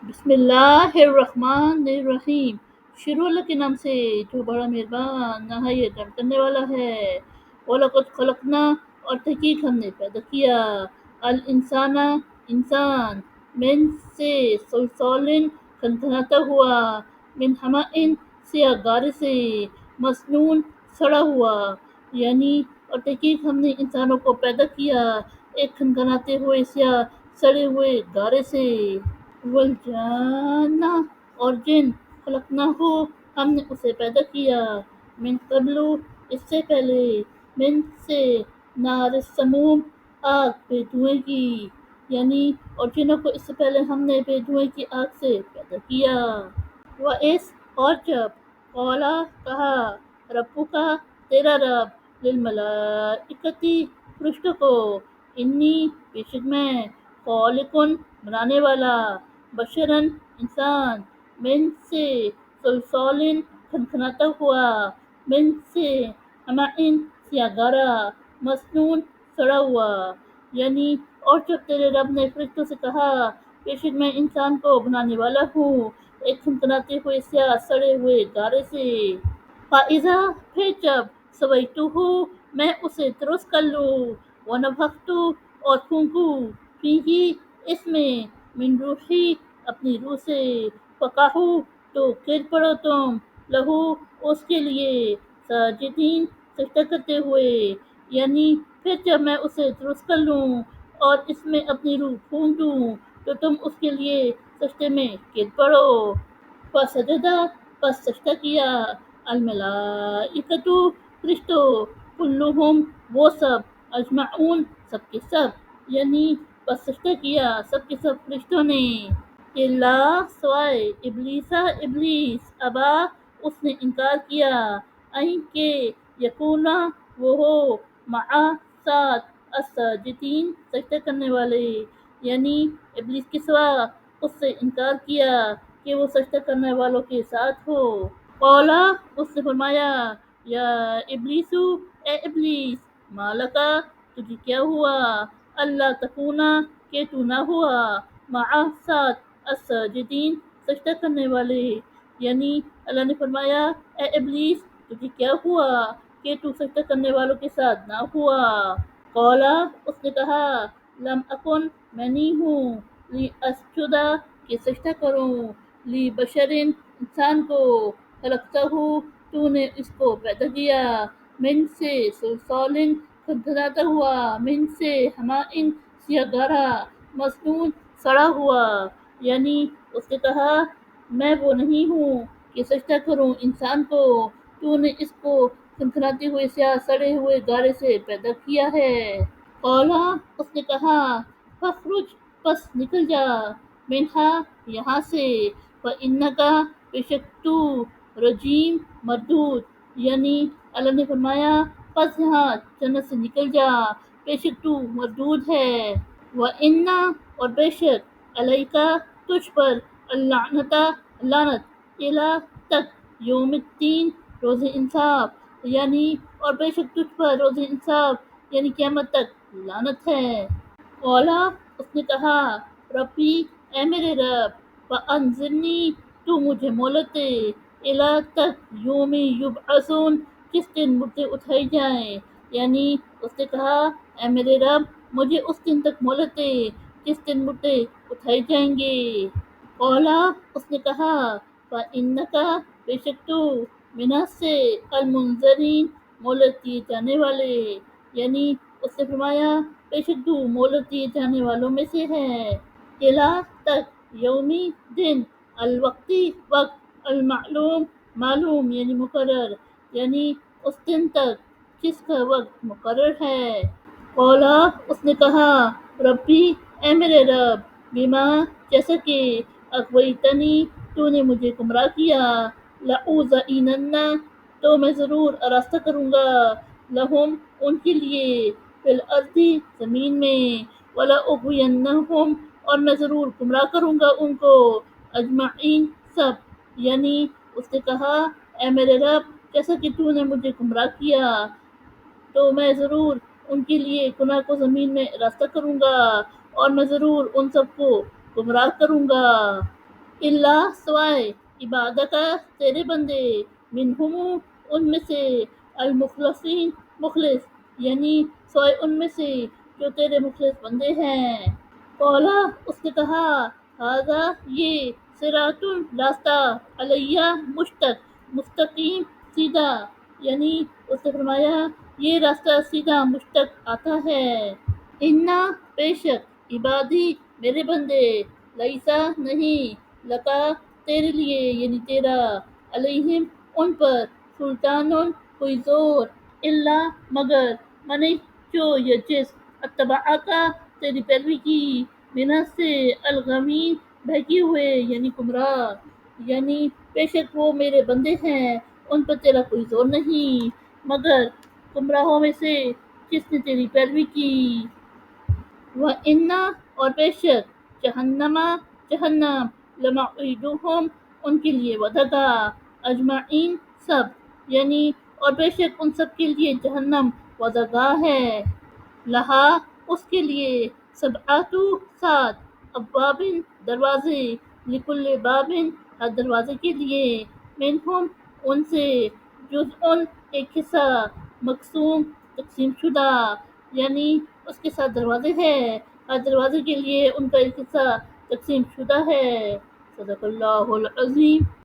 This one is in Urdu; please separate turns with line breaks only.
بسم اللہ الرحمن الرحیم۔ شروع اللہ کے نام سے جو بڑا مہربان نہایت رحم کرنے والا ہے۔ وَلَقَدْ خَلَقْنَا اور تحقیق ہم نے پیدا کیا الانسان انسان من سے سلسال کھنکھناتا ہوا من حمأ سیاہ گارے سے مسنون سڑا ہوا یعنی اور تحقیق ہم نے انسانوں کو پیدا کیا ایک کھنکھناتے ہوئے سیاہ سڑے ہوئے گارے سے۔ والجان اور جن خلقناہ ہم نے اسے پیدا کیا من قبل اس سے پہلے من سے نار السموم آگ بے دھوئیں کی یعنی اور جنوں کو اس سے پہلے ہم نے بے دھوئیں کی آگ سے پیدا کیا۔ وَإِذْ اور جب قَالَ کہا ربک تیرا رب للملائکتی فرشتوں کو انی بے شک میں خالقن بنانے والا بشرن انسان من سے سلسال کھنکھناتا ہوا من سے حمأ سیاہ گارا مسنون سڑا ہوا یعنی اور جب تیرے رب نے فرشتوں سے کہا بے شک میں انسان کو بنانے والا ہوں ایک کھنکھناتے ہوئے سیاہ سڑے ہوئے گارے سے۔ فَإِذَا پھر جب سَوَيْتُهُ میں اسے درست کر لوں وَنَفَخْتُ اور پھونکوں فِيهِ اس میں من روحی اپنی روح سے فَقَعُوا تو گر پڑو تم لہو اس کے لیے ساجدین سجدہ کرتے ہوئے یعنی پھر جب میں اسے درست کر لوں اور اس میں اپنی روح پھونک دوں تو تم اس کے لیے سجدے میں گر پڑو۔ فسجدہ پس سجدہ کیا الملائکۃ فرشتوں کلہم وہ سب اجمعون سب کے سب یعنی پس سجدہ کیا سب کے سب فرشتوں نے الا سوائے ابلیس ابا اس نے انکار کیا این کہ یکونا وہ ہو مع ساتھ الساجدین سجدہ کرنے والے یعنی ابلیس کے سوا اس سے انکار کیا کہ وہ سجدہ کرنے والوں کے ساتھ ہو۔ قولا اس نے فرمایا یا ابلیس اے ابلیس مالکا تجھے کیا ہوا اللہ تکونا کہ تو نہ ہوا مع ساتھ الساجدین سجدہ کرنے والے یعنی اللہ نے فرمایا اے ابلیس تجھے کیا ہوا کہ تو سجدہ کرنے والوں کے ساتھ نہ ہوا۔ قولا اس نے کہا لم اکن میں نہیں ہوں لی اسجدا کہ سجدہ کروں لی بشرن انسان کو خلقتہ تو نے اس کو پیدا کیا من سے سلسال کھنکھناتا ہوا من سے حمأ سیاہ گارا مسنون سڑا ہوا یعنی اس نے کہا میں وہ نہیں ہوں کہ سجدہ کروں انسان کو تو نے اس کو کھنکھناتے ہوئے سیاہ سڑے ہوئے گارے سے پیدا کیا ہے۔ قولا اس نے کہا فاخرج پس نکل جا منہا یہاں سے فإنک بے شک تو رجیم مردود یعنی اللہ نے فرمایا پس یہاں جنت سے نکل جا بے شک تو مردود ہے۔ وَإِنَّ اور بے شک علیک تجھ پر اللعنۃ لعنت الی تک یوم الدین روز انصاف یعنی اور بے شک تجھ پر روز انصاف یعنی قیامت تک لعنت ہے۔ قولا اس نے کہا ربی اے میرے رب فانظرنی تو مجھے مہلت دے الی تک یوم یبعثون جس دن مردے اٹھائے جائیں یعنی اس نے کہا اے میرے رب مجھے اس دن تک مہلت دے جس دن مردے اٹھائے جائیں گے۔ قولا اس نے کہا فإنک بے شک تو من سے المنظرین مہلت دیے جانے والے یعنی اس نے فرمایا بے شک تو مہلت دیے جانے والوں میں سے ہے الی تک یومی دن الوقتی وقت المعلوم معلوم یعنی مقرر یعنی اس دن تک جس کا وقت مقرر ہے۔ قولا اس نے کہا ربی اے میرے رب بما جیسا کہ اغویتنی تو نے مجھے گمراہ کیا لأزینن تو میں ضرور آراستہ کروں گا لہم ان کے لیے فی الارض زمین میں ولأغوینہم اور میں ضرور گمراہ کروں گا ان کو اجمعین سب یعنی اس نے کہا اے میرے رب جیسا کہ تو نے مجھے گمراہ کیا تو میں ضرور ان کے لیے گناہ کو زمین میں راستہ کروں گا اور میں ضرور ان سب کو گمراہ کروں گا۔ اللہ سوائے عبادت تیرے بندے، منہم ان میں سے، المخلصین مخلص، یعنی سوائے ان میں سے جو تیرے مخلص بندے ہیں۔ قولا اس نے کہا، ھذا یہ، صراط راستہ، علیہ مشتق، مستقیم سیدھا، یعنی اس نے فرمایا یہ راستہ سیدھا مشتق آتا ہے۔ انا بے شک، عبادی میرے بندے، لیسا نہیں، لکا تیرے لیے یعنی تیرا، علیہم ان پر، سلطان کوئی زور، الا مگر، من جو یا جس، اتبعک تیری پیروی کی، منا سے، الغوین بہکے ہوئے یعنی گمراہ، یعنی بے شک وہ میرے بندے ہیں، ان پر تیرا کوئی زور نہیں، مگر گمراہوں میں سے جس نے تیری پیروی کی۔ وَإِنَّ اور بے شک، جہنم جہنم، لموعدہم ان کے لیے وعدہ گاہ، اجمعین سب، یعنی اور بے شک ان سب کے لیے جہنم وعدہ گاہ ہے۔ لہا اس کے لیے، سبعۃ سات، ابوابٍ دروازے، لکل بابٍ ہر دروازے کے لیے، منہم ان سے، جزء ایک حصہ، مقسوم تقسیم شدہ، یعنی اس کے ساتھ دروازے ہیں، ہر دروازے کے لیے ان کا ایک حصہ تقسیم شدہ ہے۔ صدق اللہ العظیم۔